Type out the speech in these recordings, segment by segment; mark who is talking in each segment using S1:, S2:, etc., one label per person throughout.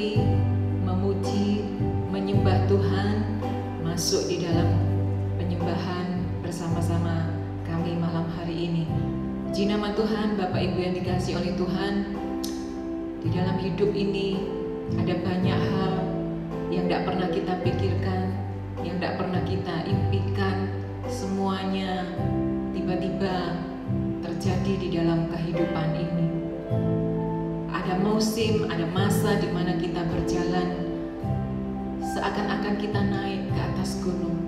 S1: menikmati, memuji, menyembah Tuhan, masuk di dalam penyembahan bersama-sama kami malam hari ini. Puji nama Tuhan, Bapak Ibu yang dikasihi oleh Tuhan. Di dalam hidup ini ada banyak hal yang tidak pernah kita pikirkan, yang tidak pernah kita impikan, semuanya tiba-tiba terjadi di dalam kehidupan ini. Ada musim, ada masa di mana kita berjalan seakan-akan kita naik ke atas gunung.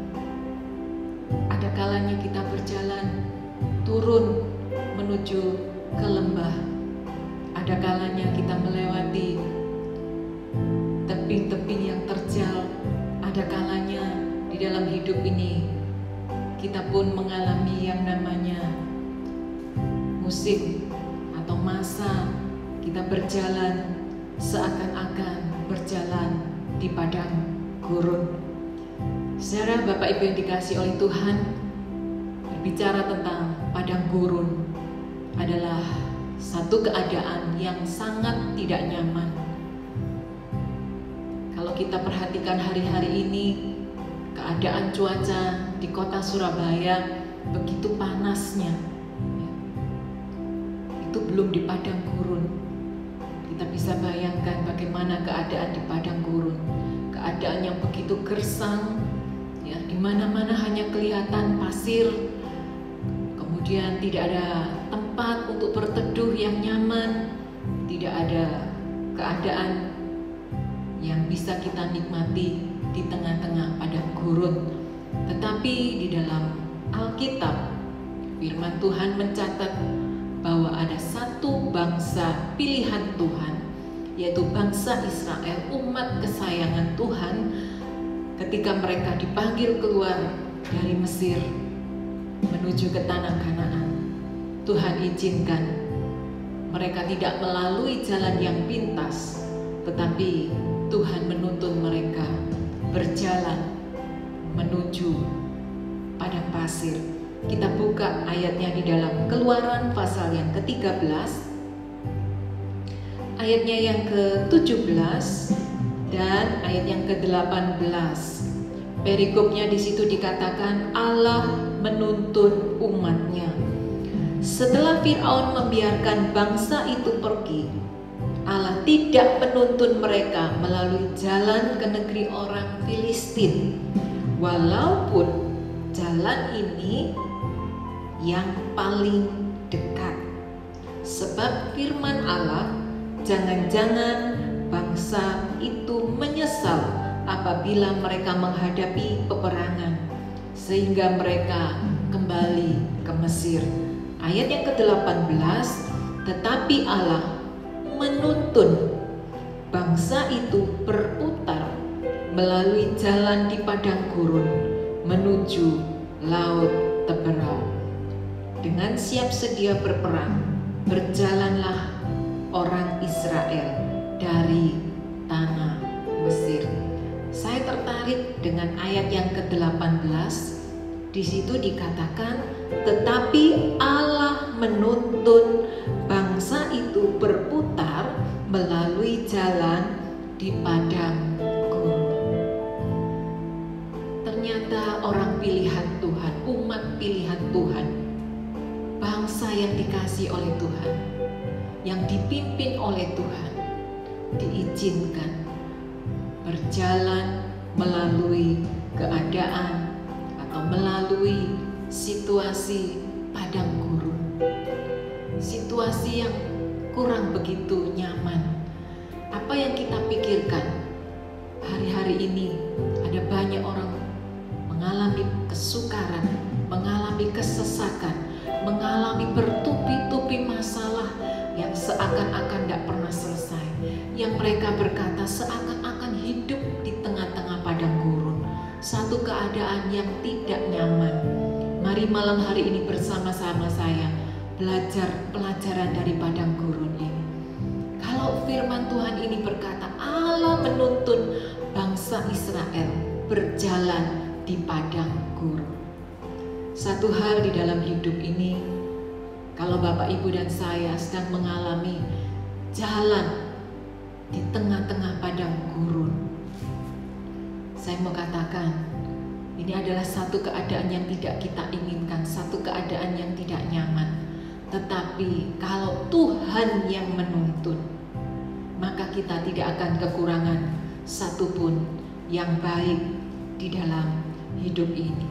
S1: Ada kalanya kita berjalan turun menuju ke lembah. Ada kalanya kita melewati tebing-tebing yang terjal. Ada kalanya di dalam hidup ini kita pun mengalami yang namanya musim atau masa kita berjalan seakan-akan berjalan di padang gurun. Saudara, Bapak Ibu yang dikasihi oleh Tuhan, berbicara tentang padang gurun adalah satu keadaan yang sangat tidak nyaman. Kalau kita perhatikan hari-hari ini, keadaan cuaca di kota Surabaya begitu panasnya. Itu belum di padang gurun. Kita bisa bayangkan bagaimana keadaan di padang gurun. Keadaan yang begitu gersang, ya, di mana-mana hanya kelihatan pasir. Kemudian tidak ada tempat untuk berteduh yang nyaman, tidak ada keadaan yang bisa kita nikmati di tengah-tengah padang gurun. Tetapi di dalam Alkitab, firman Tuhan mencatat bahwa ada satu bangsa pilihan Tuhan, yaitu bangsa Israel, umat kesayangan Tuhan, ketika mereka dipanggil keluar dari Mesir menuju ke tanah Kanaan. Tuhan izinkan mereka tidak melalui jalan yang pintas, tetapi Tuhan menuntun mereka berjalan menuju padang pasir. Kita buka ayatnya di dalam Keluaran pasal yang ke-13, ayatnya yang ke-17 dan ayat yang ke-18. Perikopnya di situ dikatakan Allah menuntun umatnya. Setelah Firaun membiarkan bangsa itu pergi, Allah tidak menuntun mereka melalui jalan ke negeri orang Filistin, walaupun jalan ini yang paling dekat. Sebab firman Allah, jangan-jangan bangsa itu menyesal apabila mereka menghadapi peperangan, sehingga mereka kembali ke Mesir. Ayat yang ke-18, tetapi Allah menuntun bangsa itu berputar melalui jalan di padang gurun menuju laut Teberau. Dengan siap sedia berperang, berjalanlah orang Israel dari tanah Mesir. Saya tertarik dengan ayat yang ke-18. Di situ dikatakan, tetapi Allah menuntun bangsa itu berputar melalui jalan di padang gurun. Ternyata orang pilihan Tuhan, umat pilihan Tuhan, bangsa yang dikasihi oleh Tuhan, yang dipimpin oleh Tuhan, diizinkan berjalan melalui keadaan atau melalui situasi padang gurun, situasi yang kurang begitu nyaman. Apa yang kita pikirkan hari-hari ini, ada banyak orang mengalami kesukaran, mengalami kesesakan, mengalami bertubi-tubi masalah yang seakan-akan tidak pernah selesai, yang mereka berkata seakan-akan hidup di tengah-tengah padang gurun, satu keadaan yang tidak nyaman. Mari malam hari ini bersama-sama saya belajar pelajaran dari padang gurun ini. Kalau firman Tuhan ini berkata Allah menuntun bangsa Israel berjalan di padang gurun. Satu hal di dalam hidup ini, kalau Bapak Ibu dan saya sedang mengalami jalan di tengah-tengah padang gurun. Saya mau katakan, ini adalah satu keadaan yang tidak kita inginkan, satu keadaan yang tidak nyaman. Tetapi kalau Tuhan yang menuntun, maka kita tidak akan kekurangan satupun yang baik di dalam hidup ini.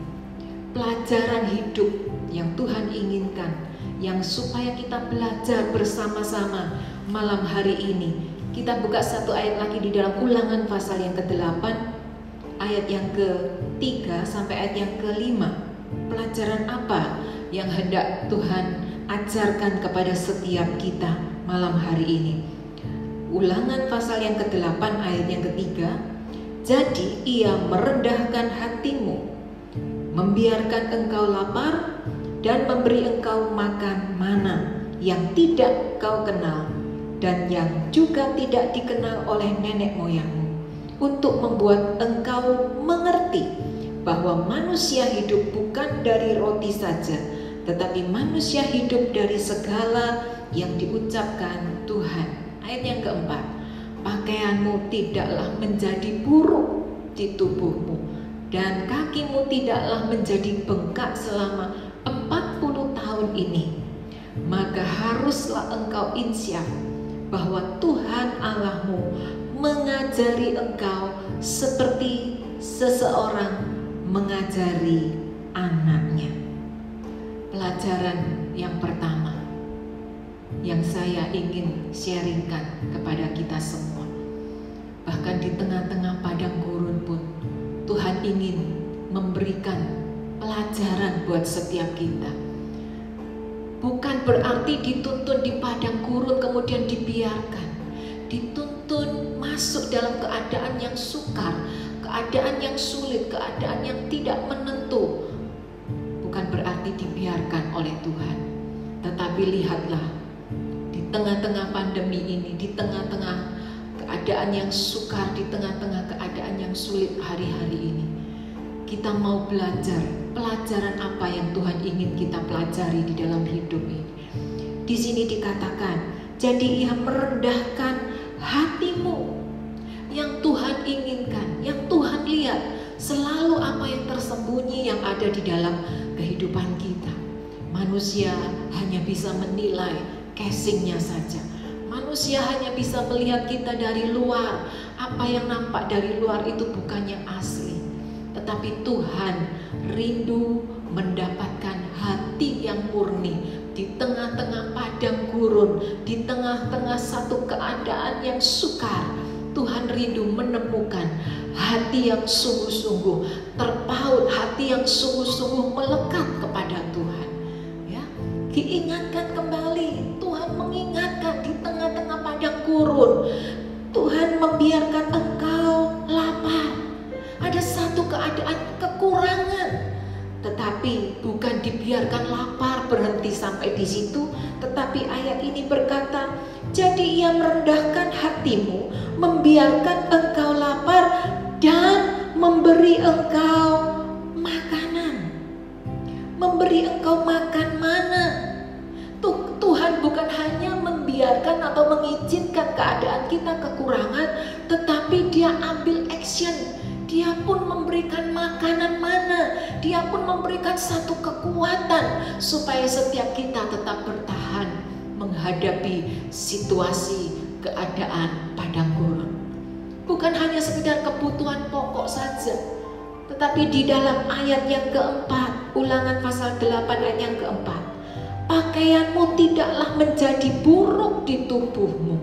S1: Pelajaran hidup yang Tuhan inginkan, yang supaya kita belajar bersama-sama malam hari ini. Kita buka satu ayat lagi di dalam Ulangan pasal yang ke-8, ayat yang ke-3 sampai ayat yang ke-5. Pelajaran apa yang hendak Tuhan ajarkan kepada setiap kita malam hari ini? Ulangan pasal yang ke-8 ayat yang ke-3. Jadi ia merendahkan hatimu, membiarkan engkau lapar, dan memberi engkau makan mana yang tidak kau kenal dan yang juga tidak dikenal oleh nenek moyangmu, untuk membuat engkau mengerti bahwa manusia hidup bukan dari roti saja, tetapi manusia hidup dari segala yang diucapkan Tuhan. Ayat yang keempat, pakaianmu tidaklah menjadi buruk di tubuhmu, dan kakimu tidaklah menjadi bengkak selama 40 tahun ini. Maka haruslah engkau insyaf bahwa Tuhan Allahmu mengajari engkau seperti seseorang mengajari anaknya. Pelajaran yang pertama yang saya ingin sharingkan kepada kita semua, bahkan di tengah-tengah padang gurun pun Tuhan ingin memberikan pelajaran buat setiap kita. Bukan berarti dituntun di padang gurun kemudian dibiarkan. Dituntun masuk dalam keadaan yang sukar, keadaan yang sulit, keadaan yang tidak menentu. Bukan berarti dibiarkan oleh Tuhan. Tetapi lihatlah, di tengah-tengah pandemi ini, di tengah-tengah keadaan yang sukar, di tengah-tengah keadaan yang sulit hari-hari ini, kita mau belajar pelajaran apa yang Tuhan ingin kita pelajari di dalam hidup ini. Di sini dikatakan, jadi ia merendahkan hatimu. Yang Tuhan inginkan, yang Tuhan lihat, selalu apa yang tersembunyi yang ada di dalam kehidupan kita. Manusia hanya bisa menilai casingnya saja. Manusia hanya bisa melihat kita dari luar. Apa yang nampak dari luar itu bukan yang asli. Tetapi Tuhan rindu mendapatkan hati yang murni di tengah-tengah padang gurun, di tengah-tengah satu keadaan yang sukar. Tuhan rindu menemukan hati yang sungguh-sungguh terpaut, hati yang sungguh-sungguh melekat kepada Tuhan. Ya, diingatkan kembali, Tuhan mengingatkan di tengah-tengah padang gurun, Tuhan membiarkan engkau lapar. Ada satu keadaan kekurangan, tetapi bukan dibiarkan lapar berhenti sampai di situ. Tetapi ayat ini berkata, jadi ia merendahkan hatimu, membiarkan engkau lapar, dan memberi engkau makanan. Memberi engkau makan mana? Tuhan bukan hanya membiarkan atau mengizinkan keadaan kita kekurangan, tetapi Dia ambil action. Dia pun memberikan makanan mana, Dia pun memberikan satu kekuatan supaya setiap kita tetap bertahan menghadapi situasi keadaan padang gurun. Bukan hanya sekedar kebutuhan pokok saja, tetapi di dalam ayat yang keempat, Ulangan pasal 8 ayat yang keempat, pakaianmu tidaklah menjadi buruk di tubuhmu,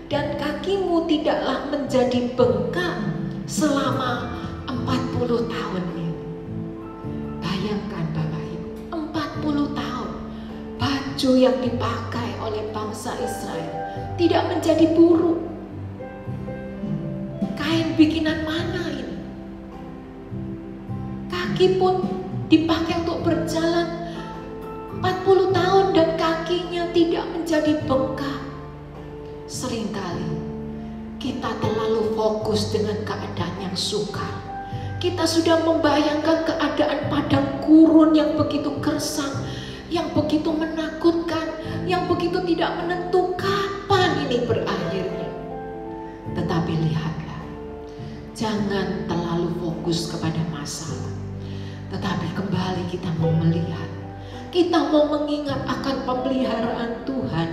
S1: dan kakimu tidaklah menjadi bengkak selama 40 tahun ini. Bayangkan Bapak Ibu, 40 tahun baju yang dipakai oleh bangsa Israel tidak menjadi buruk. Kain bikinan mana ini? Kaki pun dipakai untuk berjalan 40 tahun dan kakinya tidak menjadi bengkak. Seringkali kita terlalu fokus dengan keadaan yang sukar. Kita sudah membayangkan keadaan padang gurun yang begitu gersang, yang begitu menakutkan, yang begitu tidak menentu kapan ini berakhirnya. jangan terlalu fokus kepada masalah, tetapi kembali kita mau melihat, kita mau mengingat akan pemeliharaan Tuhan.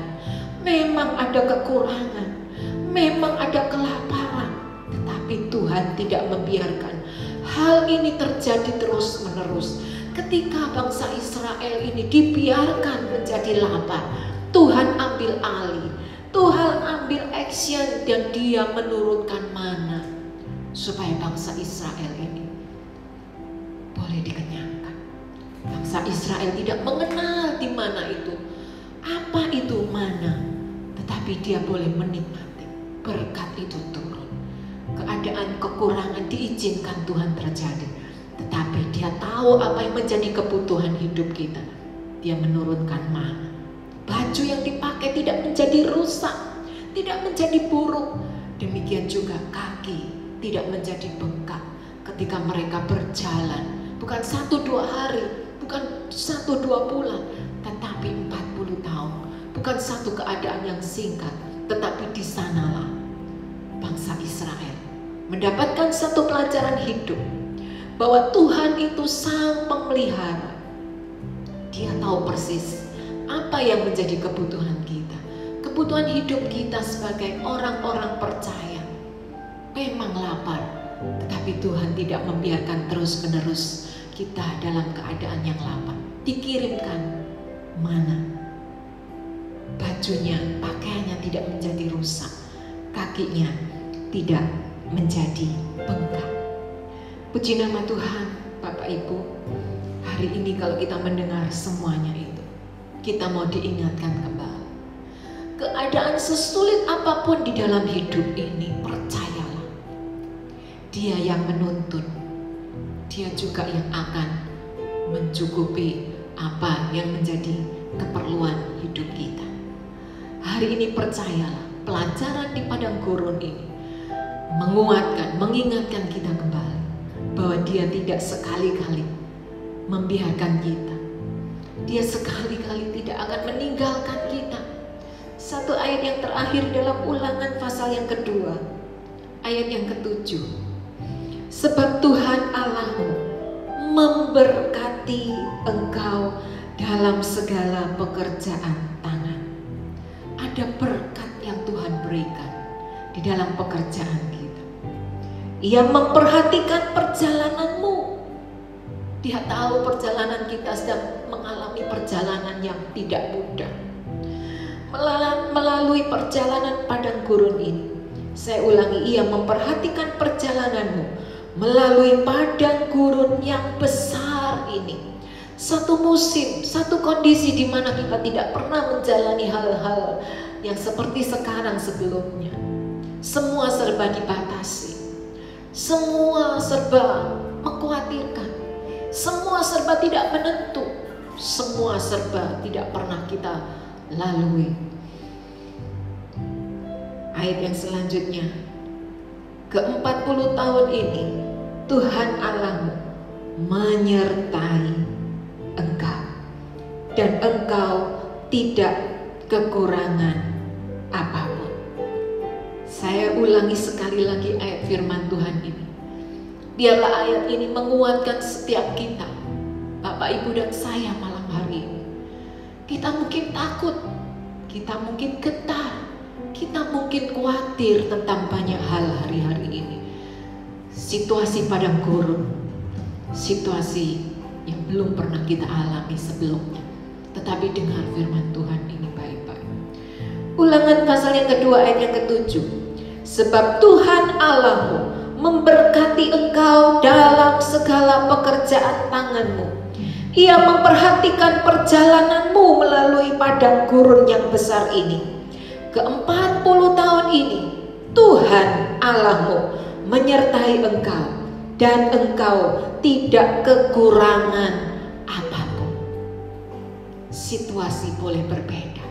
S1: Memang ada kekurangan, memang ada kelaparan, tetapi Tuhan tidak membiarkan hal ini terjadi terus-menerus. Ketika bangsa Israel ini dibiarkan menjadi lapar, Tuhan ambil alih, Tuhan ambil action, dan Dia menurunkan mana supaya bangsa Israel ini boleh dikenyangkan. Bangsa Israel tidak mengenal di mana itu, apa itu mana, tetapi dia boleh menikmati berkat itu turun. Keadaan kekurangan diizinkan Tuhan terjadi, tetapi Dia tahu apa yang menjadi kebutuhan hidup kita. Dia menurunkan mana. Baju yang dipakai tidak menjadi rusak, tidak menjadi buruk. Demikian juga kaki tidak menjadi bengkak ketika mereka berjalan. Bukan 1-2 hari, bukan 1-2 bulan, tetapi 40 tahun. Bukan satu keadaan yang singkat, tetapi di sanalah bangsa Israel mendapatkan satu pelajaran hidup, bahwa Tuhan itu sang pemelihara. Dia tahu persis apa yang menjadi kebutuhan kita, kebutuhan hidup kita sebagai orang-orang percaya. Memang lapar, tetapi Tuhan tidak membiarkan terus-menerus kita dalam keadaan yang lapar. Dikirimkan mana, bajunya, pakaiannya tidak menjadi rusak, kakinya tidak menjadi bengkak. Puji nama Tuhan, Bapak Ibu. Hari ini kalau kita mendengar semuanya itu, kita mau diingatkan kembali. Keadaan sesulit apapun di dalam hidup ini, percayalah, Dia yang menuntun, Dia juga yang akan mencukupi apa yang menjadi keperluan hidup kita. Hari ini percayalah, pelajaran di padang gurun ini menguatkan, mengingatkan kita kembali bahwa Dia tidak sekali-kali membiarkan kita. Dia sekali-kali tidak akan meninggalkan kita. Satu ayat yang terakhir dalam Ulangan pasal yang kedua, ayat yang ke-7. Sebab Tuhan Allahmu memberkati engkau dalam segala pekerjaan tangan. Ada berkat yang Tuhan berikan di dalam pekerjaan kita. Ia memperhatikan perjalananmu. Dia tahu perjalanan kita sedang mengalami perjalanan yang tidak mudah. Melalui perjalanan padang gurun ini, saya ulangi, Ia memperhatikan perjalananmu melalui padang gurun yang besar ini. Satu musim, satu kondisi di mana kita tidak pernah menjalani hal-hal yang seperti sekarang sebelumnya. Semua serba dibatasi, semua serba mengkhawatirkan, semua serba tidak menentu, semua serba tidak pernah kita lalui. Ayat yang selanjutnya, ke-40 tahun ini Tuhan Allahmu menyertai engkau, dan engkau tidak kekurangan apapun. Saya ulangi sekali lagi ayat firman Tuhan ini. Biarlah ayat ini menguatkan setiap kita, Bapak, Ibu, dan saya malam hari ini. Kita mungkin takut, kita mungkin getar, kita mungkin khawatir tentang banyak hal hari-hari ini. Situasi padang gurun, situasi yang belum pernah kita alami sebelumnya. Tetapi dengar firman Tuhan ini baik-baik. Ulangan pasal yang kedua ayat yang ke-7. Sebab Tuhan Allahmu memberkati engkau dalam segala pekerjaan tanganmu. Ia memperhatikan perjalananmu melalui padang gurun yang besar ini. Ke-40 tahun ini Tuhan Allahmu menyertai engkau, dan engkau tidak kekurangan apapun. Situasi boleh berbeda,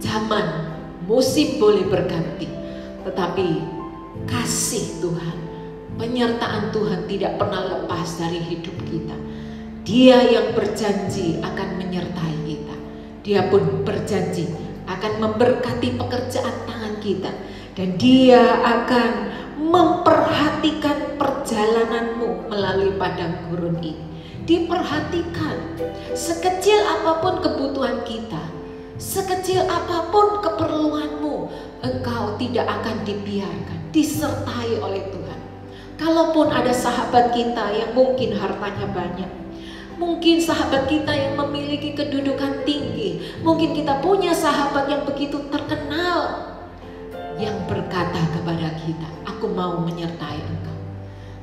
S1: zaman, musim boleh berganti, tetapi kasih Tuhan, penyertaan Tuhan tidak pernah lepas dari hidup kita. Dia yang berjanji akan menyertai kita. Dia pun berjanji akan memberkati pekerjaan tangan kita, dan Dia akan memperhatikan perjalananmu melalui padang gurun ini. Diperhatikan, sekecil apapun kebutuhan kita, sekecil apapun keperluanmu, engkau tidak akan dibiarkan, disertai oleh Tuhan. Kalaupun ada sahabat kita yang mungkin hartanya banyak, mungkin sahabat kita yang memiliki kedudukan tinggi, mungkin kita punya sahabat yang begitu terkenal, yang berkata kepada kita, aku mau menyertai engkau.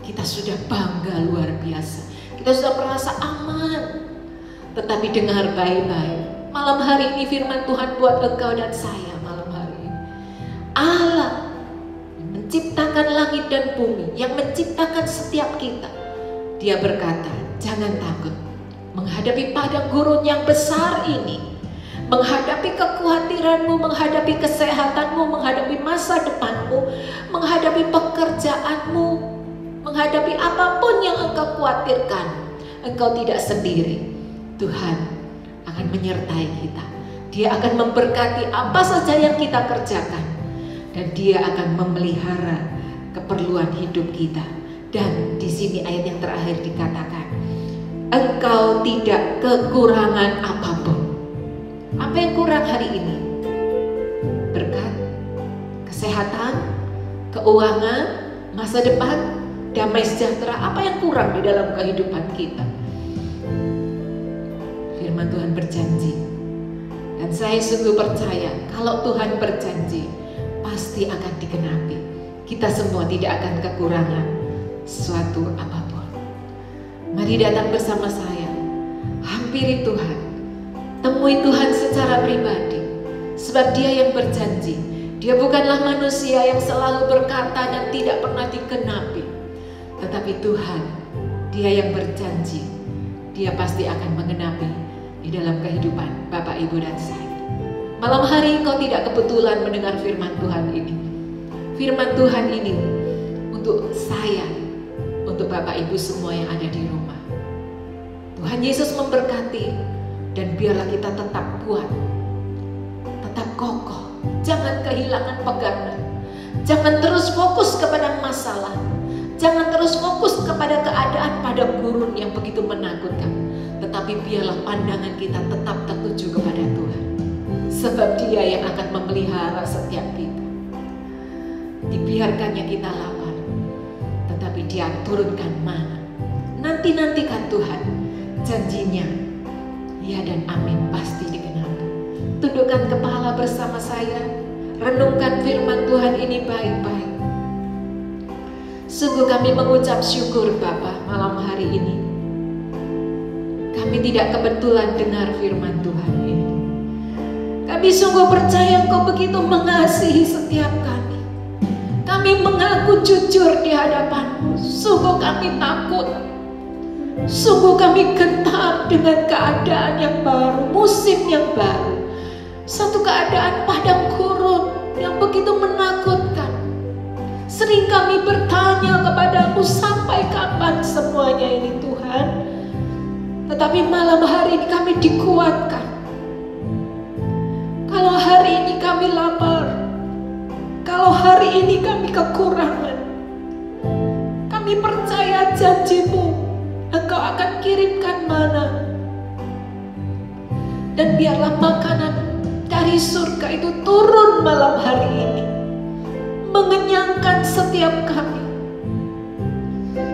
S1: Kita sudah bangga luar biasa, kita sudah merasa aman. Tetapi dengar baik-baik, malam hari ini firman Tuhan buat engkau dan saya malam hari ini. Allah menciptakan langit dan bumi, yang menciptakan setiap kita. Dia berkata, jangan takut menghadapi padang gurun yang besar ini, menghadapi kekhawatiranmu, menghadapi kesehatanmu, menghadapi masa depanmu, menghadapi pekerjaanmu, menghadapi apapun yang engkau khawatirkan. Engkau tidak sendiri. Tuhan akan menyertai kita. Dia akan memberkati apa saja yang kita kerjakan, dan Dia akan memelihara keperluan hidup kita. Dan di sini ayat yang terakhir dikatakan, engkau tidak kekurangan apapun. Apa yang kurang hari ini? Berkat, kesehatan, keuangan, masa depan, damai sejahtera. Apa yang kurang di dalam kehidupan kita? Firman Tuhan berjanji, dan saya sungguh percaya kalau Tuhan berjanji pasti akan digenapi. Kita semua tidak akan kekurangan suatu apapun. Mari datang bersama saya, hampiri Tuhan, temui Tuhan secara pribadi, sebab Dia yang berjanji. Dia bukanlah manusia yang selalu berkata dan tidak pernah digenapi, tetapi Tuhan, Dia yang berjanji. Dia pasti akan menggenapi di dalam kehidupan Bapak, Ibu, dan saya. Malam hari engkau tidak kebetulan mendengar firman Tuhan ini. Firman Tuhan ini untuk saya, untuk Bapak Ibu semua yang ada di rumah. Tuhan Yesus memberkati, dan biarlah kita tetap kuat, tetap kokoh, jangan kehilangan pegangan, jangan terus fokus kepada masalah, jangan terus fokus kepada keadaan padang gurun yang begitu menakutkan, tetapi biarlah pandangan kita tetap tertuju kepada Tuhan, sebab Dia yang akan memelihara setiap kita. Dibiarkannya kita lapar, tetapi Dia turunkan mana. Nanti-nantikan Tuhan, janjinya ya dan amin pasti digenapi. Tundukkan kepala bersama saya, renungkan firman Tuhan ini baik-baik. Sungguh kami mengucap syukur Bapa malam hari ini. Kami tidak kebetulan dengar firman Tuhan ini. Kami sungguh percaya Engkau begitu mengasihi setiap kami. Kami mengaku jujur di hadapan-Mu. Sungguh kami takut. Sungguh kami gentar dengan keadaan yang baru, musim yang baru. Satu keadaan padang gurun yang begitu menakutkan. Sering kami bertanya kepada-Mu, sampai kapan semuanya ini Tuhan? Tetapi malam hari ini kami dikuatkan. Kalau hari ini kami lapar, kalau hari ini kami kekurangan, kami percaya janji-Mu, Engkau akan kirimkan mana. Dan biarlah makanan dari surga itu turun malam hari ini, mengenyangkan setiap kami.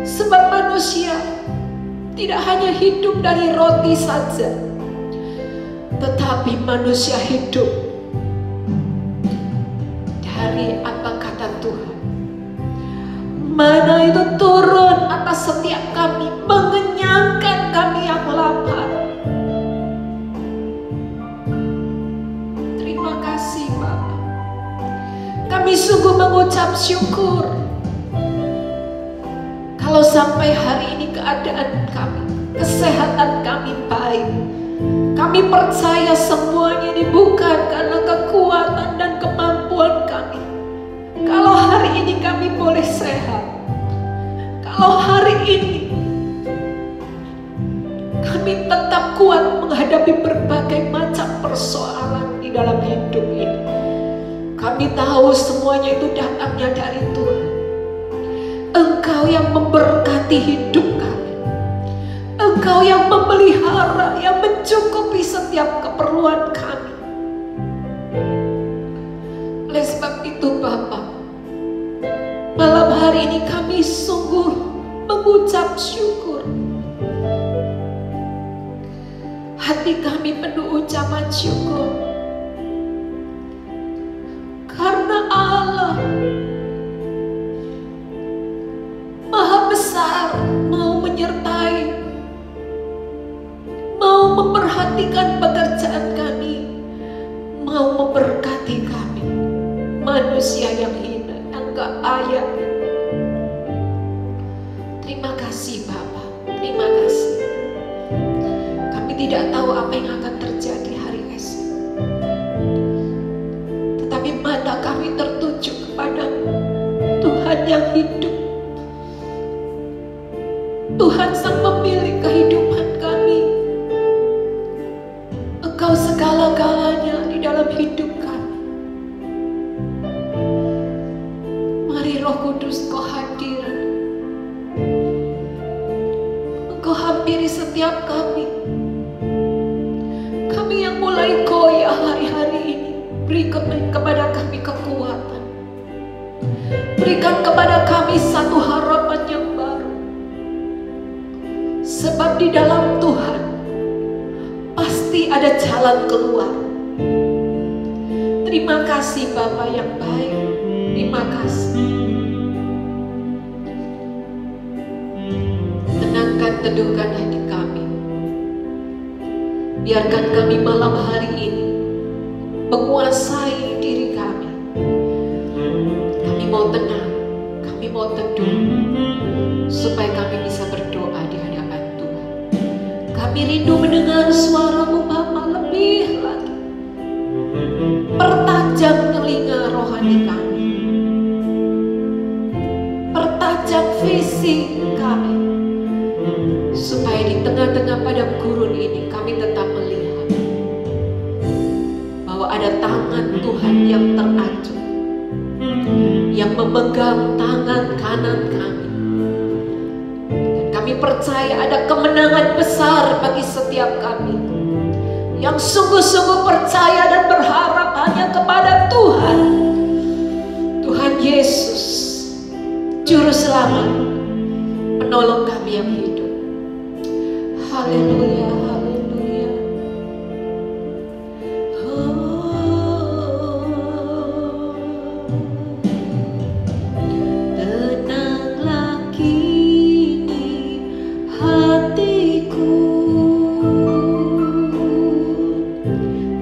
S1: Sebab manusia tidak hanya hidup dari roti saja, tetapi manusia hidup dari apa kata Tuhan. Mana itu turun atas setiap kami, mengenyangkan kami yang lapar. Terima kasih Bapa. Kami sungguh mengucap syukur. Kalau sampai hari ini keadaan kami, kesehatan kami baik, kami percaya semuanya ini bukan karena kekuatan dan kemampuan kami. Kalau hari ini kami boleh sehat, kalau hari ini kami tetap kuat menghadapi berbagai macam persoalan di dalam hidup ini, kami tahu semuanya itu datangnya dari Tuhan. Engkau yang memberkati hidup kami. Engkau yang memelihara, yang mencukupi setiap keperluan kami. Oleh sebab itu Bapa, malam hari ini kami sungguh mengucap syukur. Hati kami penuh ucapan syukur. Karena Allah Maha Besar mau menyertai, mau memperhatikan pekerjaan kami, mau memberkati kami, manusia yang hina, yang gak layak. Terima kasih Bapa, terima kasih. Kami tidak tahu apa yang akan terjadi hari esok, tetapi mata kami tertuju kepada Tuhan yang hidup. Tuhan sang pemilik kehidupan kami. Engkau segala-galanya di dalam hidup kami. Mari Roh Kudus Kau hadir. Engkau hampiri setiap kami. Kami yang mulai goyah hari-hari ini. Berikan kepada kami kekuatan. Berikan kepada kami satu harapan yang baru. Sebab di dalam Tuhan pasti ada jalan keluar. Terima kasih Bapa yang baik. Terima kasih. Tenangkan, teduhkan hati kami. Biarkan kami malam hari ini menguasai diri kami. Kami mau tenang, kami mau teduh, supaya kami bisa berdoa di hadapan Tuhan. Kami rindu mendengar suara-Mu Bapa lebih lagi. Pertajam telinga rohani kami, pertajam visi kami, supaya di tengah-tengah padang gurun ini kami tetap melihat bahwa ada tangan Tuhan yang teracung, yang memegang tangan kanan kami. Dan kami percaya ada kemenangan besar bagi setiap kami yang sungguh-sungguh percaya dan berharap hanya kepada Tuhan, Tuhan Yesus, Juru Selamat, penolong kami yang hidup. Haleluya, haleluya. Tenanglah kini hatiku,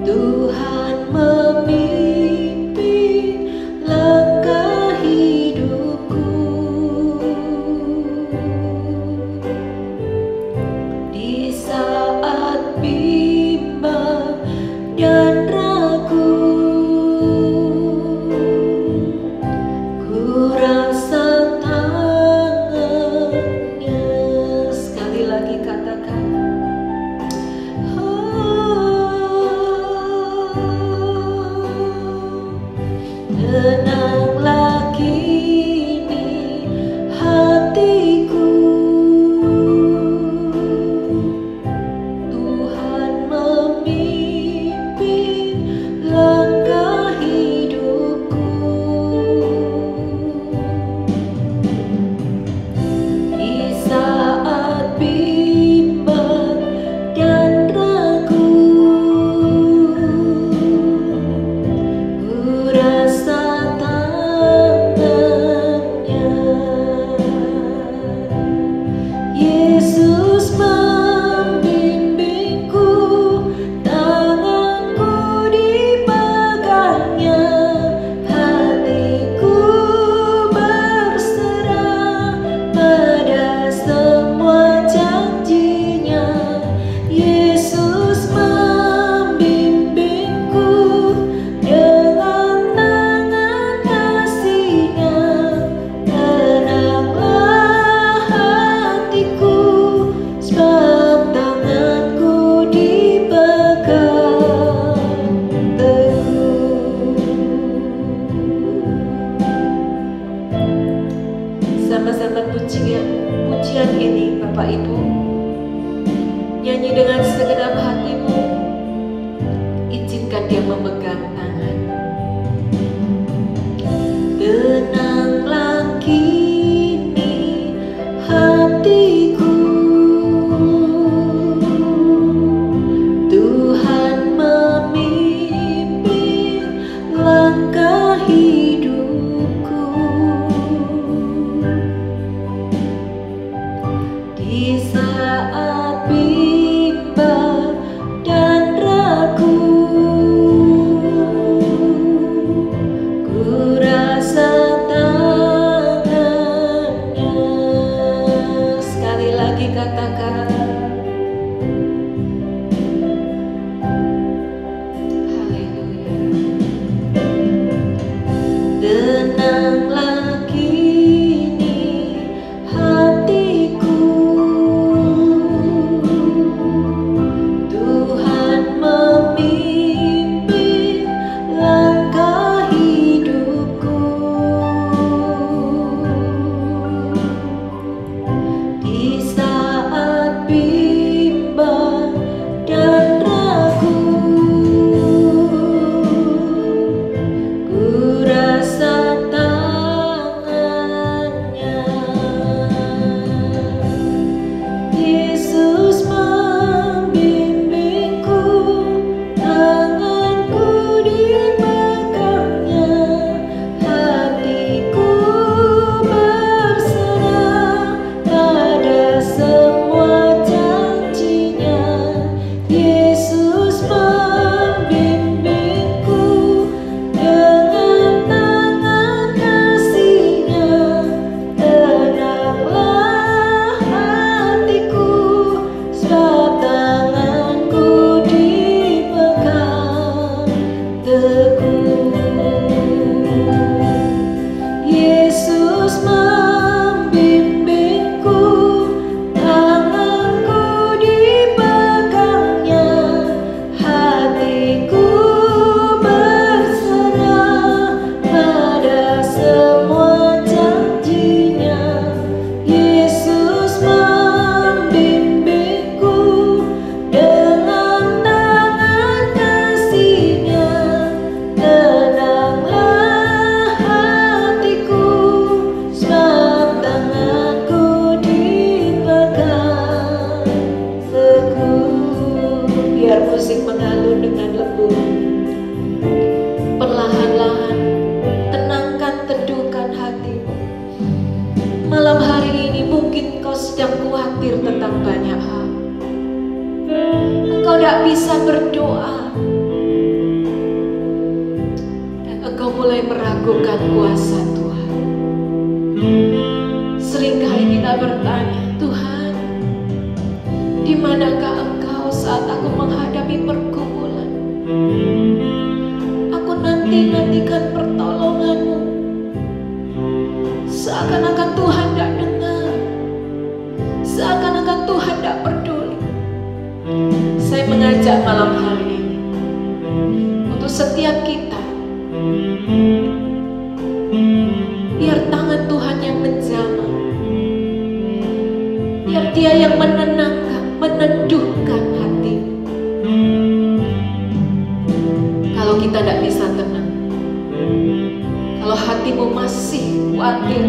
S1: Tuhan memimpin langkah hidupku. Di saat Bapak Ibu, nyanyi dengan segenap hatimu, izinkan Dia memegang tangan. Tenanglah kini hatiku, Tuhan memimpin langkah hidupku. Di saat bimbang dan ragu, ku rasa tangannya. Sekali lagi katakan, haleluya. Tenanglah kini hatiku, Tuhan memimpin langkah hidupku. Di saat bimbang dan ragu, ku rasa tangannya. Yesus membimbingku, tanganku dipegangnya, hatiku berserah pada semua janjinya. Yesus membimbingku dengan tangan kasih-Nya. Tenanglah hatiku, sebab tanganku dipegang teguh. Yesus membimbingku, tanganku dipegangnya, hatiku berserah pada semua janjinya. Yesus membimbingku dengan tangan kasih-Nya. Tenanglah hatiku, sebab tanganku dipegang teguh. Biar musik mengalun dengan lembut, perlahan-lahan tenangkan, teduhkan hatimu. Malam hari ini mungkin kau sedang khawatir tentang banyak hal. Engkau tidak bisa berdoa, dan engkau mulai meragukan kuasa Tuhan. Seringkali kita bertanya, Tuhan, di manakah Engkau saat aku menghadapi pergumulan? Aku nantikan pertolongan-Mu. Seakan-akan Tuhan tidak dengar, seakan-akan Tuhan tidak peduli. Saya mengajak malam hari ini untuk setiap kita, biar tangan Tuhan yang menjamah, biar Dia yang menenangkan, meneduhkan hati. Kalau kita tidak bisa tenang, kalau hatimu masih khawatir,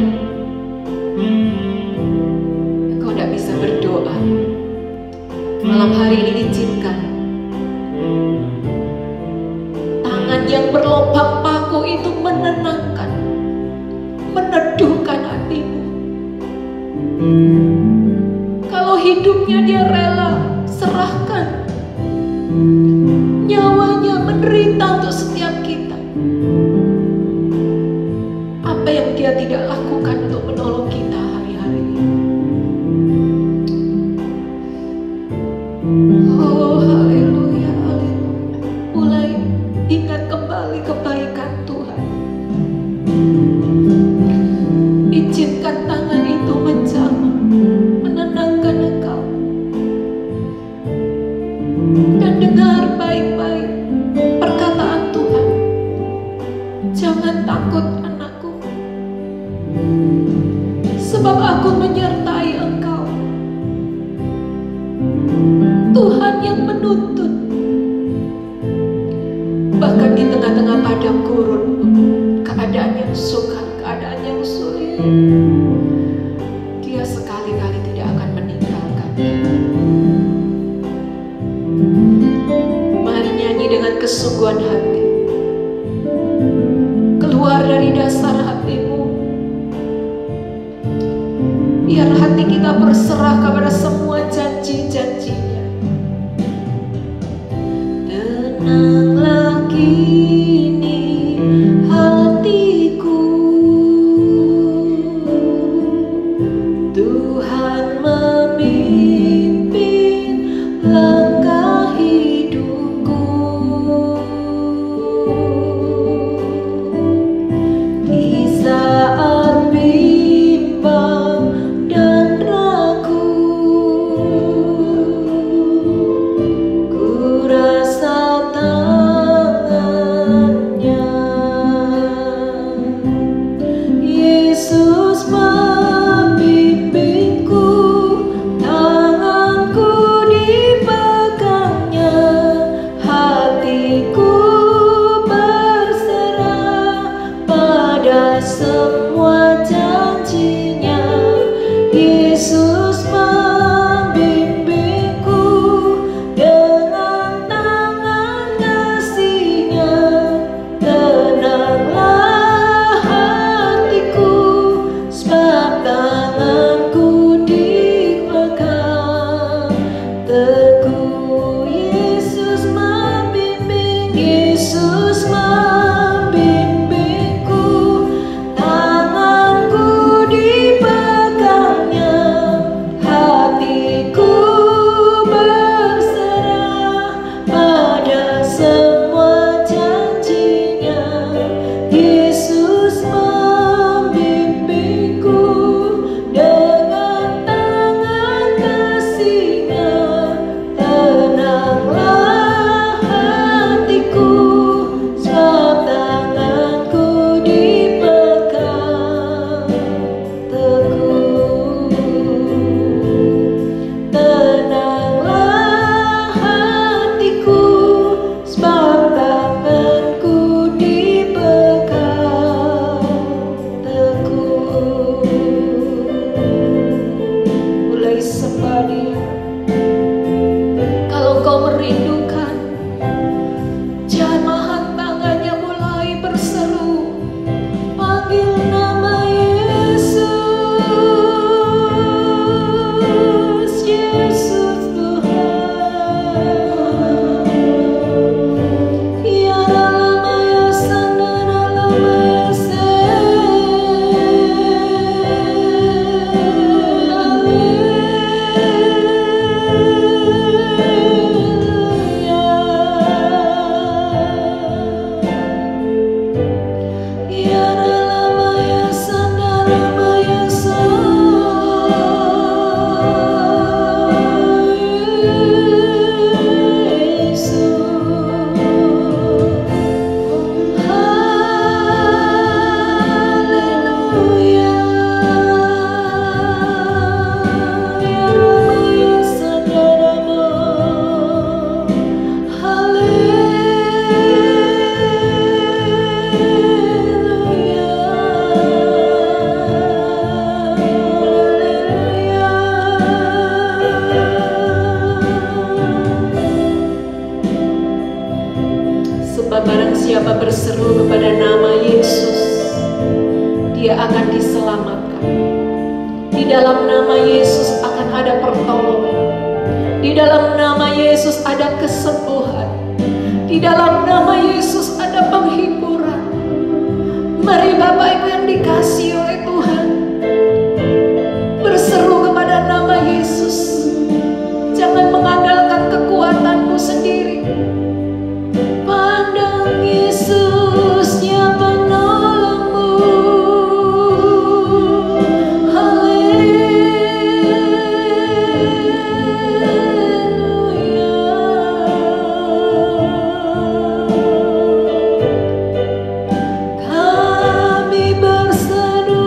S1: engkau tidak bisa berdoa. Malam hari ini izinkan tangan yang berlobang paku itu menenangkan, meneduhkan hatimu. Kalau hidupnya dia rela serahkan nyawanya, menderita untuk setiap kita, apa yang dia tidak lakukan untuk menolong kita hari-hari ini? Oh, haleluya, haleluya. Mulai ingat kembali kebaikan Tuhan. Izinkan tangan itu menjamah, menenangkan engkau. Dan dengar baik-baik perkataan Tuhan. Jangan takut, anakku. Tuhan yang menuntun. Bahkan di tengah-tengah padang gurun, keadaan yang sukar, keadaan yang sulit, Dia sekali-kali tidak akan meninggalkan kita. Mari nyanyi dengan kesungguhan hati. Keluar dari dasar hatimu. Biar hati kita berserah kepada semua janji-janjinya. Tenanglah kini hatiku, Tuhan memimpin langkah hidupku. Di saat bimbang dan ragu, ku rasa tangannya. Yesus membimbingku, tanganku dipegangnya, hatiku berserah pada semua janjinya. Yesus membimbingku dengan tangan kasih-Nya. Tenanglah hatiku, sebab tanganku dipegang teguh. Yesus membimbing, Yesus membimbingku, tanganku dipegangnya, hatiku berserah pada semua janjinya. Yesus membimbingku dengan tangan kasih-Nya. Tenanglah hatiku, sebab tanganku dipegang teguh. Tenanglah hatiku, sebab tanganku dipegang teguh. Mulai sembah Dia. Kalau kau merindukan, jamahan tangannya mulai berseru, panggil nama Yesus, Yesus Tuhan. Ya lama ya sandara lama ya barang siapa berseru kepada nama Yesus, dia akan diselamatkan. Di dalam nama Yesus akan ada pertolongan. Di dalam nama Yesus ada kesembuhan. Di dalam nama Yesus ada penghiburan. Mari Bapak Ibu yang dikasihi oleh Tuhan, berseru kepada nama Yesus. Jangan mengandalkan kekuatanmu sendiri. Pandang Yesus yang menolongmu. Haleluya. Kami berseru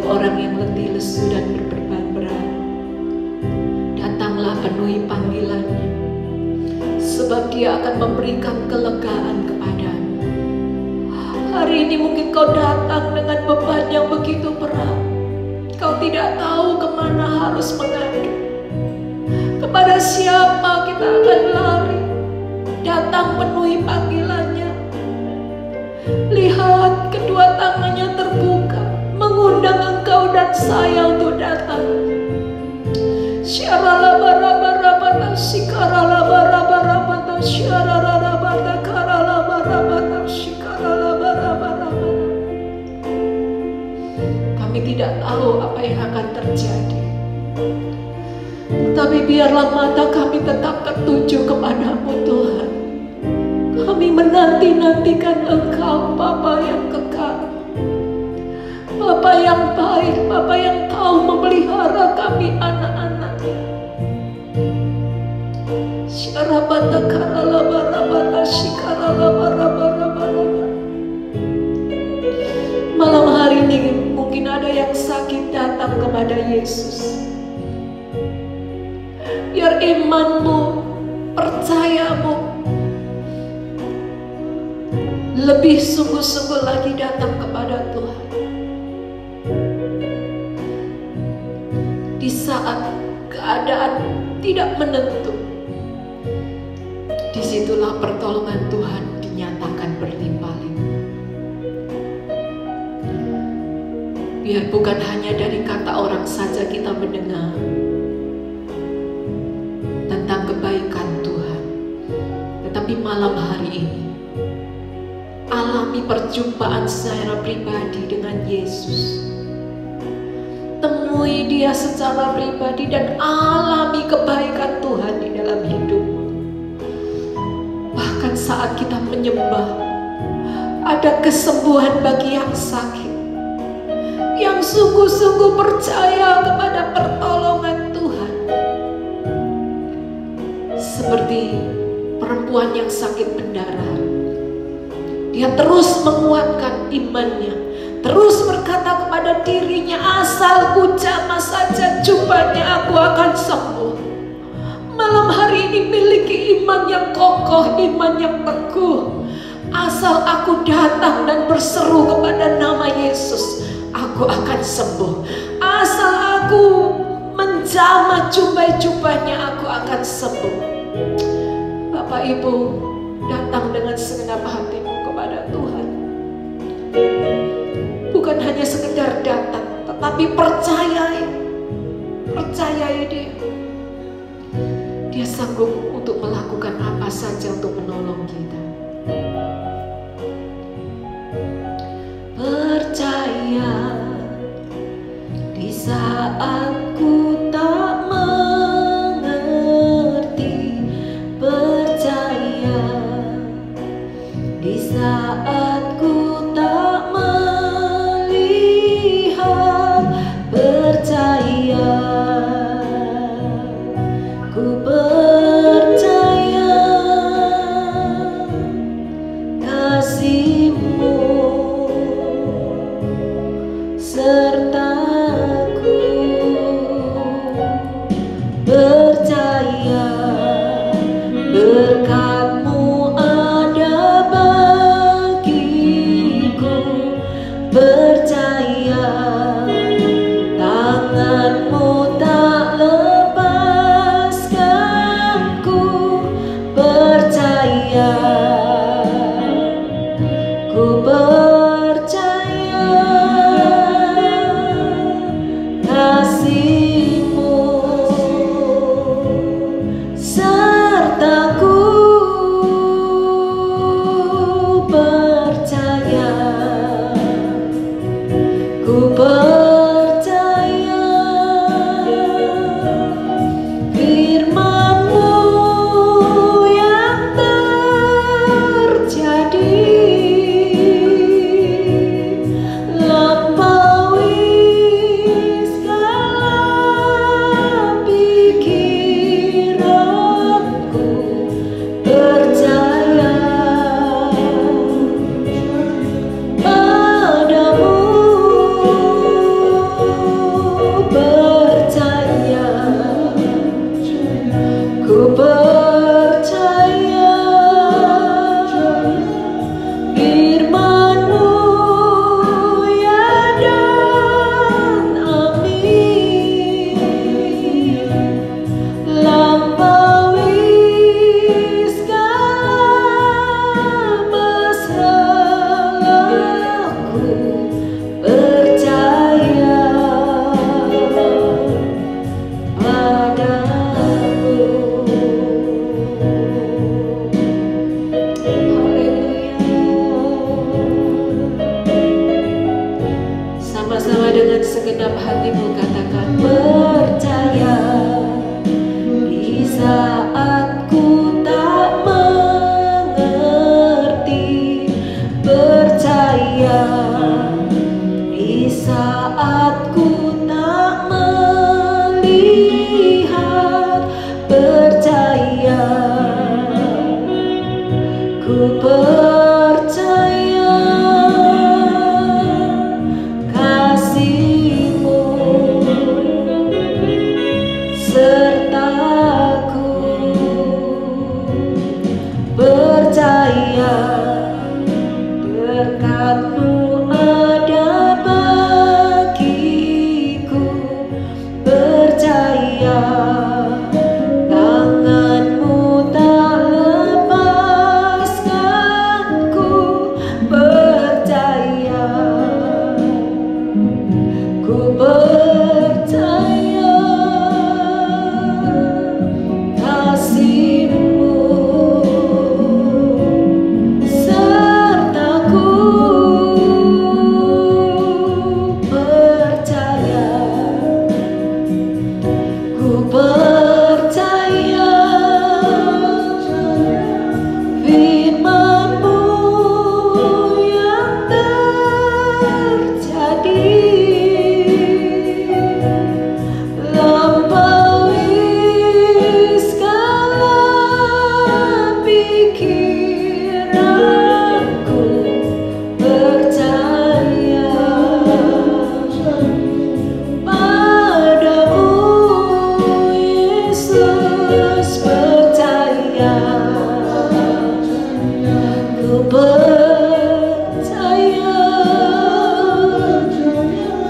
S1: orang yang letih, lesu, dan berbeban berat. Datanglah penuhi panggilannya, sebab Dia akan memberikan kelegaan kepadamu. Hari ini mungkin kau datang dengan beban yang begitu berat. Kau tidak tahu kemana harus mengadu. Kepada siapa kita akan lari? Datang penuhi panggilannya. Lihat, kedua tangannya terbuka, mengundang engkau dan saya untuk datang. Syaralabarabarabatah, sikaralabarabarabatah, syaralabarabarabatah, karalabarabarabatah, sikaralabarabarabatah. Kami tidak tahu apa yang akan terjadi, tapi biarlah mata kami tetap tertuju kepadamu, Tuhan. Kami menanti-nantikan Engkau, Bapa yang kekal, Bapa yang baik, Bapa yang tahu memelihara kami anak-anaknya. Syarabata karalabarabata shikaralabarabarabarabara. Malam hari ini mungkin ada yang sakit, datang kepada Yesus. Biar imanmu, percayamu lebih sungguh-sungguh lagi datang kepada Tuhan. Di saat keadaan tidak menentu, disitulah pertolongan Tuhan dinyatakan berlimpah-limpah. Biar bukan hanya dari kata orang saja kita mendengar tentang kebaikan Tuhan, tetapi malam hari ini alami perjumpaan secara pribadi dengan Yesus. Temui Dia secara pribadi dan alami kebaikan Tuhan di dalam hidupmu. Bahkan saat kita menyembah, ada kesembuhan bagi yang sakit, yang sungguh-sungguh percaya kepada pertolongan Tuhan. Seperti perempuan yang sakit pendarahan, dia terus menguatkan imannya, terus berkata kepada dirinya, asal ku jamah saja jubahnya, aku akan sembuh. Malam hari ini miliki iman yang kokoh, iman yang teguh. Asal aku datang dan berseru kepada nama Yesus, aku akan sembuh. Asal aku menjamah jubah-jubahnya, aku akan sembuh. Bapak Ibu, datang dengan segenap hatimu kepada Tuhan. Bukan hanya sekedar datang, tetapi percayai Dia. Dia sanggup untuk melakukan apa saja untuk menolong kita. Percaya di saat ku tak mengerti, percaya di saat ku tak melihat, percaya, ku percaya kasih-Mu sertaku, percaya berkat-Mu ada bagiku, percaya tangan-Mu tak lepaskanku, percaya, ku percaya kasih-Mu sertaku, percaya, ku percaya. Sama-sama dengan segenap hatimu katakan, percaya di saat ku tak mengerti, percaya di saat ku tak melihat, percaya, ku percaya kasih-Mu sertaku, percaya berkat-Mu ada bagiku, percaya tangan-Mu tak lepaskanku, percaya, ku percaya kasih-Mu sertaku, percaya, ku percaya firman-Mu yang terjadi, lampaui segala pikiranku, percaya padamu Yesus, percaya, ku percaya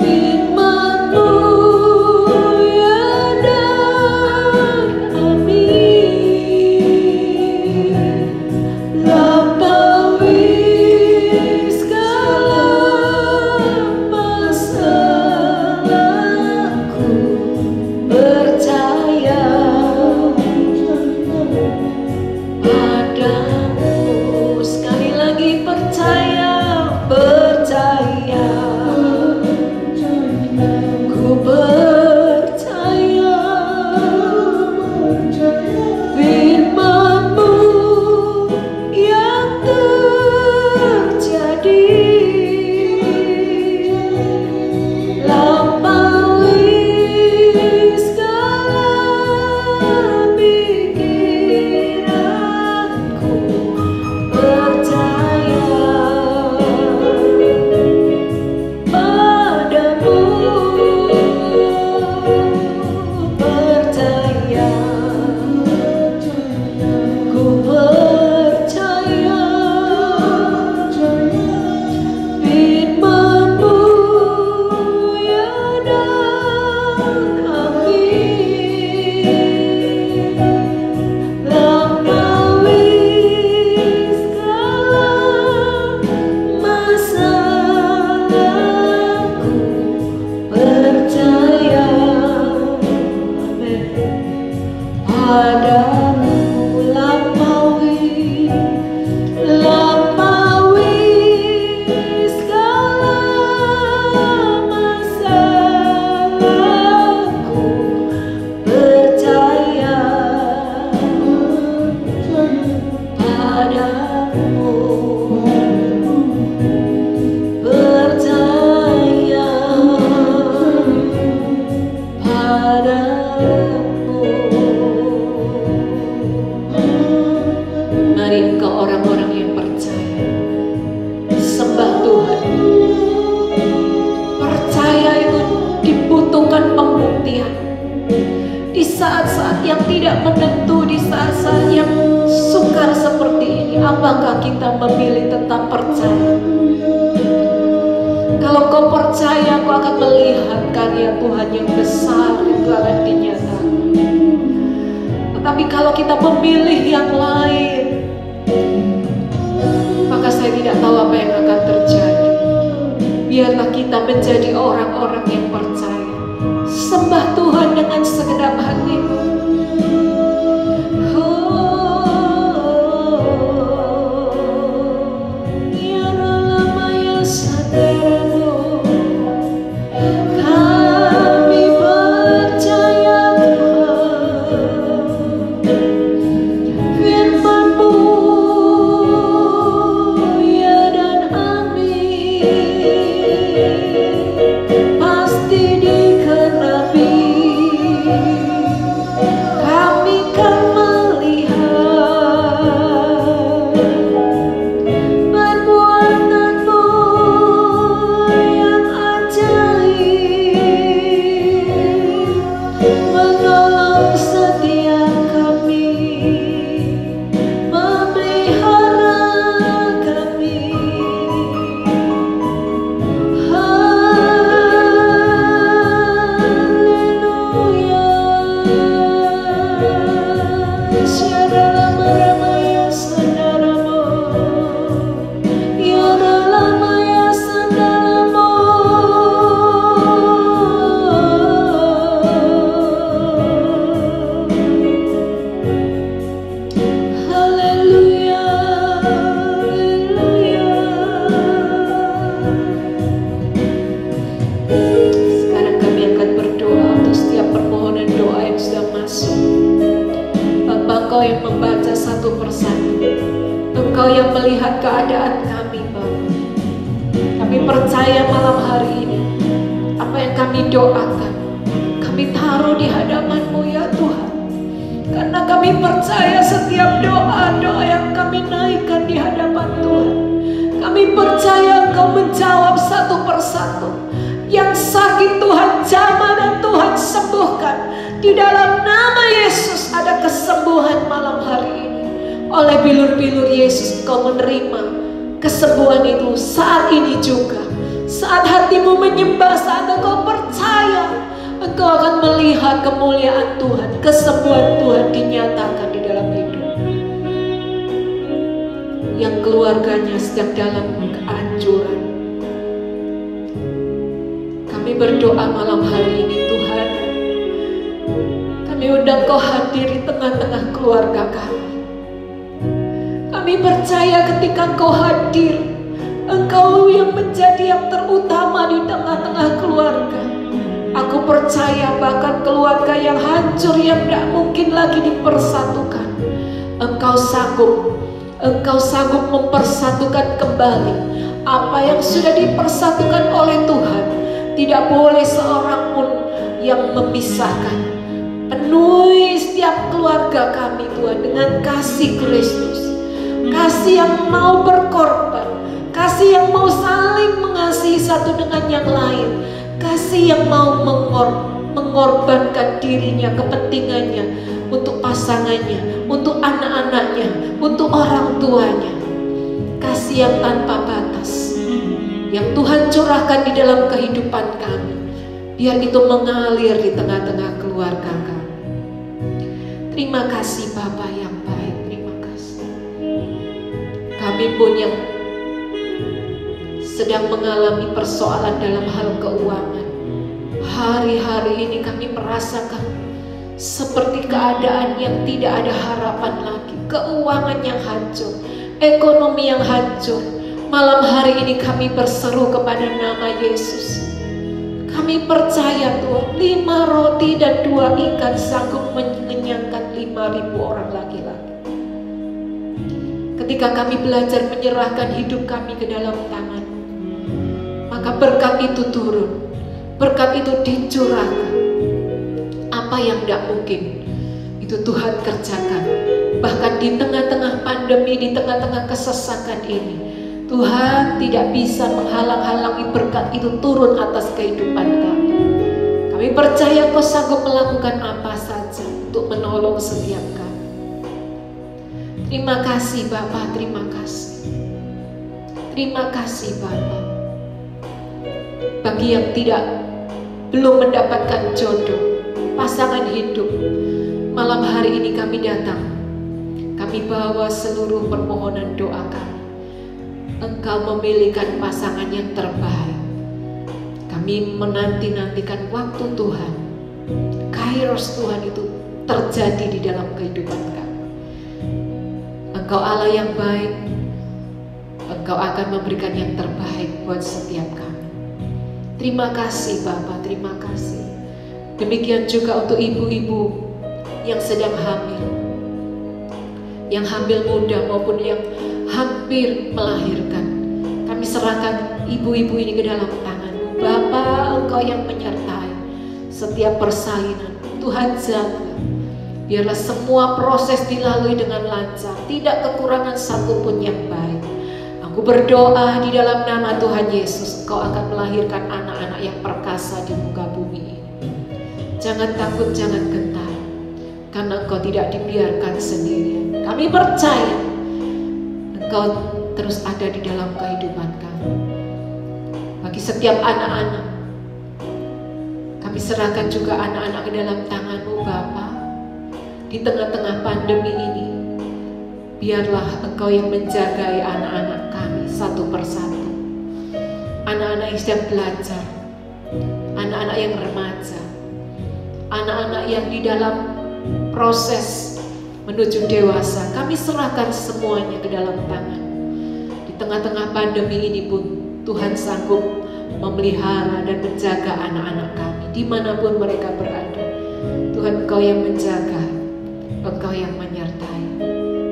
S1: firman-Mu ya dan amin, lampaui segala masalahku, percaya padamu, sekali lagi percaya, percaya, ku percaya firman-Mu yang terjadi, lampaui segala pikiranku, percaya padamu, percaya, ku percaya firman-Mu ya dan amin, lampaui segala masalahku, percaya, amin, padamu, lampaui segala masalahku, percaya padamu, percaya padamu. Mari engkau orang-orang yang percaya, sembah Tuhan. Percaya itu dibutuhkan pembuktian di saat-saat yang tidak menentu, di saat-saat yang sukar seperti ini. Apakah kita memilih tetap percaya? Kalau kau percaya, kau akan melihat karya Tuhan yang besar itu akan dinyatakan. Tetapi kalau kita memilih yang lain, maka saya tidak tahu apa yang akan terjadi. Biarlah kita menjadi orang-orang yang percaya. Sembah Tuhan dengan segenap hatimu. yang melihat keadaan kami, Bapa. Kami percaya malam hari ini apa yang kami doakan, kami taruh di hadapan-Mu ya Tuhan. Karena kami percaya setiap doa-doa yang kami naikkan di hadapan Tuhan, kami percaya Engkau menjawab satu persatu. Yang sakit Tuhan jamah dan Tuhan sembuhkan. Di dalam nama Yesus ada kesembuhan malam hari ini. Oleh bilur-bilur Yesus Engkau menerima kesembuhan itu saat ini juga. Saat hatimu menyembah, saat engkau percaya, engkau akan melihat kemuliaan Tuhan, kesembuhan Tuhan dinyatakan di dalam hidup. Yang keluarganya sedang dalam kehancuran, kami berdoa malam hari ini Tuhan, kami undang Kau hadir di tengah-tengah keluarga kami. Kami percaya ketika Engkau hadir, Engkau yang menjadi yang terutama di tengah-tengah keluarga. Aku percaya bahkan keluarga yang hancur, yang tidak mungkin lagi dipersatukan, Engkau sanggup mempersatukan kembali apa yang sudah dipersatukan oleh Tuhan. Tidak boleh seorang pun yang memisahkan. Penuhi setiap keluarga kami Tuhan dengan kasih Kristus, kasih yang mau berkorban, kasih yang mau saling mengasihi satu dengan yang lain, kasih yang mau mengorbankan dirinya, kepentingannya untuk pasangannya, untuk anak-anaknya, untuk orang tuanya. Kasih yang tanpa batas yang Tuhan curahkan di dalam kehidupan kami, biar itu mengalir di tengah-tengah keluarga kami. Terima kasih Bapa yang baik, terima kasih. Kami pun yang sedang mengalami persoalan dalam hal keuangan, hari-hari ini kami merasakan seperti keadaan yang tidak ada harapan lagi, keuangan yang hancur, ekonomi yang hancur. Malam hari ini kami berseru kepada nama Yesus. Kami percaya Tuhan, 5 roti dan 2 ikan sanggup mengenyangkan 5.000 orang laki-laki. Ketika kami belajar menyerahkan hidup kami ke dalam tangan-Mu, maka berkat itu turun, berkat itu dicurahkan. Apa yang tidak mungkin, itu Tuhan kerjakan. Bahkan di tengah-tengah pandemi, di tengah-tengah kesesakan ini, Tuhan tidak bisa menghalang-halangi berkat itu turun atas kehidupan kami. Kami percaya Kau sanggup melakukan apa saja untuk menolong setiap kami. Terima kasih Bapa, terima kasih. Terima kasih Bapa. Bagi yang belum mendapatkan jodoh, pasangan hidup, malam hari ini kami datang. Kami bawa seluruh permohonan doa kami. Engkau memilihkan pasangan yang terbaik. Kami menanti-nantikan waktu Tuhan, kairos Tuhan itu terjadi di dalam kehidupan kami. Engkau Allah yang baik, Engkau akan memberikan yang terbaik buat setiap kami. Terima kasih Bapa, terima kasih. Demikian juga untuk ibu-ibu yang sedang hamil, yang hamil muda maupun yang hampir melahirkan. Kami serahkan ibu-ibu ini ke dalam tangan-Mu. Bapa, Engkau yang menyertai setiap persalinan. Tuhan jaga, biarlah semua proses dilalui dengan lancar, tidak kekurangan satupun yang baik. Aku berdoa di dalam nama Tuhan Yesus, Engkau akan melahirkan anak-anak yang perkasa di muka bumi ini. Jangan takut, jangan gentar, karena Engkau tidak dibiarkan sendirian. Kami percaya Engkau terus ada di dalam kehidupan kami. Bagi setiap anak-anak, kami serahkan juga anak-anak ke dalam tangan-Mu Bapa. Di tengah-tengah pandemi ini, biarlah Engkau yang menjagai anak-anak kami satu persatu. Anak-anak yang sedang belajar, anak-anak yang remaja, anak-anak yang di dalam proses menuju dewasa, kami serahkan semuanya ke dalam tangan. Di tengah-tengah pandemi ini pun Tuhan sanggup memelihara dan menjaga anak-anak kami dimanapun mereka berada. Tuhan, Engkau yang menjaga, Engkau yang menyertai.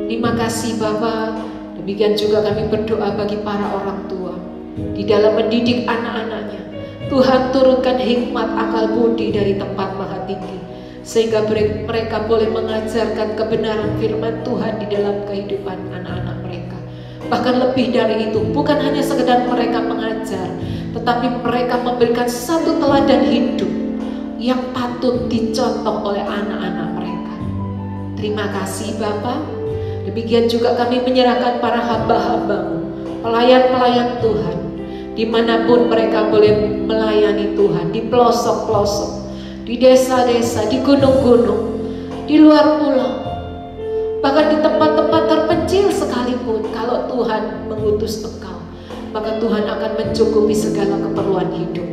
S1: Terima kasih Bapa. Demikian juga kami berdoa bagi para orang tua di dalam mendidik anak-anaknya. Tuhan turunkan hikmat akal budi dari tempat maha tinggi, sehingga mereka boleh mengajarkan kebenaran firman Tuhan di dalam kehidupan anak-anak mereka. Bahkan lebih dari itu, bukan hanya sekedar mereka mengajar, tetapi mereka memberikan satu teladan hidup yang patut dicontoh oleh anak-anak mereka. Terima kasih Bapa. Demikian juga kami menyerahkan para hamba-hamba-Mu, pelayan-pelayan Tuhan, dimanapun mereka boleh melayani Tuhan, di pelosok-pelosok, di desa-desa, di gunung-gunung, di luar pulau, bahkan di tempat-tempat terpencil sekalipun. Kalau Tuhan mengutus Engkau, maka Tuhan akan mencukupi segala keperluan hidup.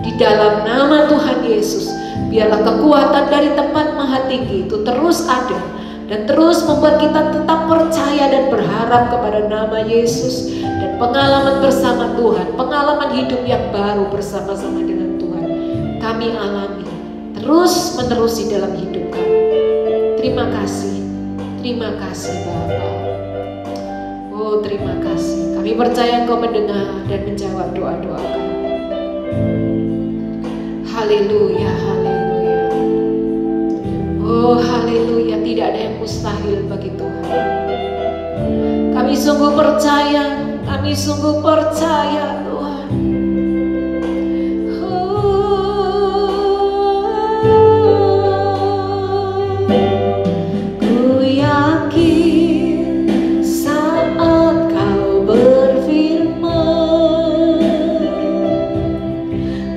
S1: Di dalam nama Tuhan Yesus, biarlah kekuatan dari tempat maha tinggi itu terus ada dan terus membuat kita tetap percaya dan berharap kepada nama Yesus, dan pengalaman bersama Tuhan, pengalaman hidup yang baru bersama-sama dengan Tuhan kami alami terus menerus di dalam hidup kami. Terima kasih Bapa. Oh, terima kasih. Kami percaya Engkau mendengar dan menjawab doa-doa kami. Haleluya, haleluya. Oh, haleluya. Tidak ada yang mustahil bagi Tuhan. Kami sungguh percaya Tuhan. Ku yakin saat Kau berfirman,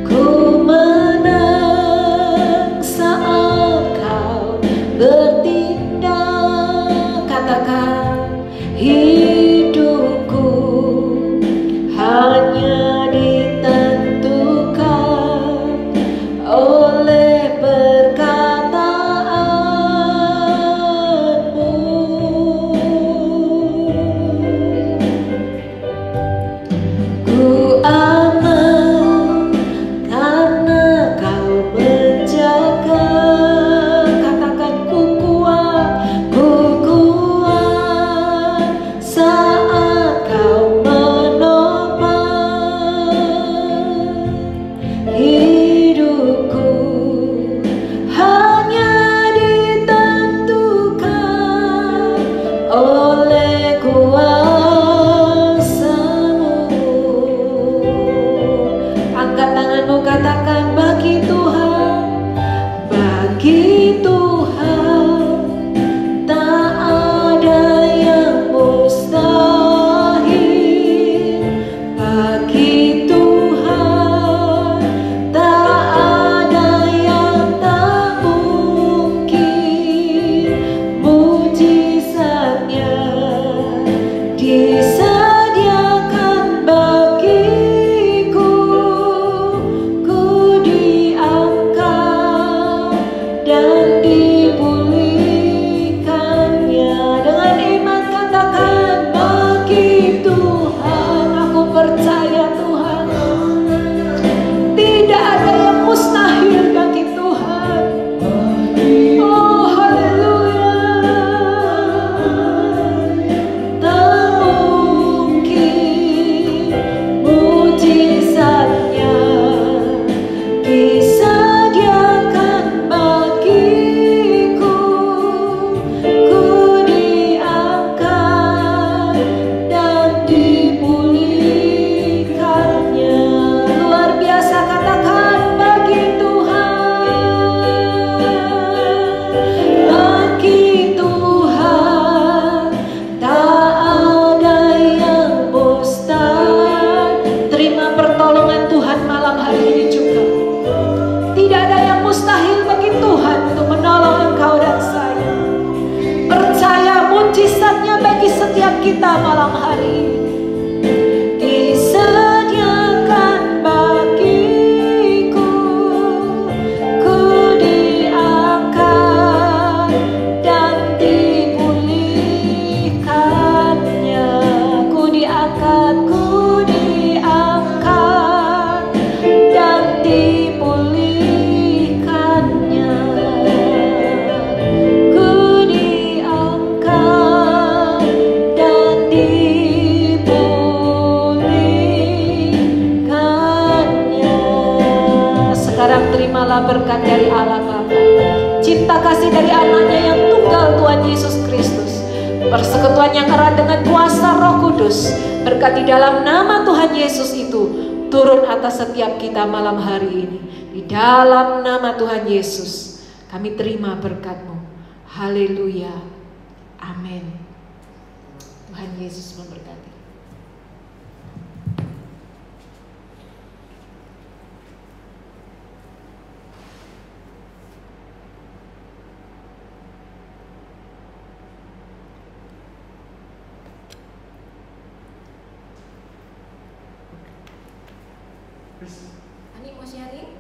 S1: ku menang saat Kau bertindak. Katakan, hidupku hanya ditentukan oleh perkataanmu. Ku aman karena Kau menjaga. Katakan, ku kuat saat Kau menopang. Hidupku hanya ditentukan oleh kuasa-Mu. Angkat tanganmu, katakan, bagi Tuhan tak ada yang mustahil. Bagi Tuhan tak ada yang tak mungkin. Mujizatnya disediakan bagiku. Ku diangkat dan dipulihkannya. Dengan iman katakan, bagi Tuhan. Aku percaya Tuhan, tidak ada yang mustahil bagi Tuhan. Oh, haleluya. Tak mungkin mujizatnya disediakan bagiku. Ku diangkat dan dipulihkannya. Luar biasa, katakan, bagi Tuhan. Bagi Tuhan tak ada yang mustahil. Terima pertolongan Tuhan malam hari ini juga. Tidak ada yang mustahil bagi Tuhan untuk menolong engkau dan saya. Percaya mujizatnya bagi setiap kita malam hari ini. Disediakan bagiku. Ku diangkat dan dipulihkannya. Ku diangkat dan dipulihkannya. Ku diangkat dan sekarang terimalah berkat dari Allah Bapa, cinta kasih dari anaknya yang tunggal Tuhan Yesus Kristus, persekutuan yang erat dengan kuasa Roh Kudus, berkat di dalam nama Tuhan Yesus itu turun atas setiap kita malam hari ini. Di dalam nama Tuhan Yesus kami terima berkat-Mu. Haleluya. Amin. Tuhan Yesus memberkati. Ani mau sharing?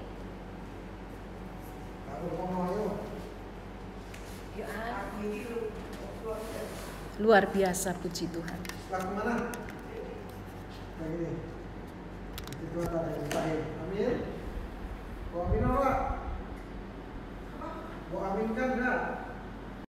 S1: Luar biasa, puji Tuhan.
S2: Kemana? Kayak gini. Itu ada yang terakhir. Amin. Mau amin apa? Mau aminkan enggak?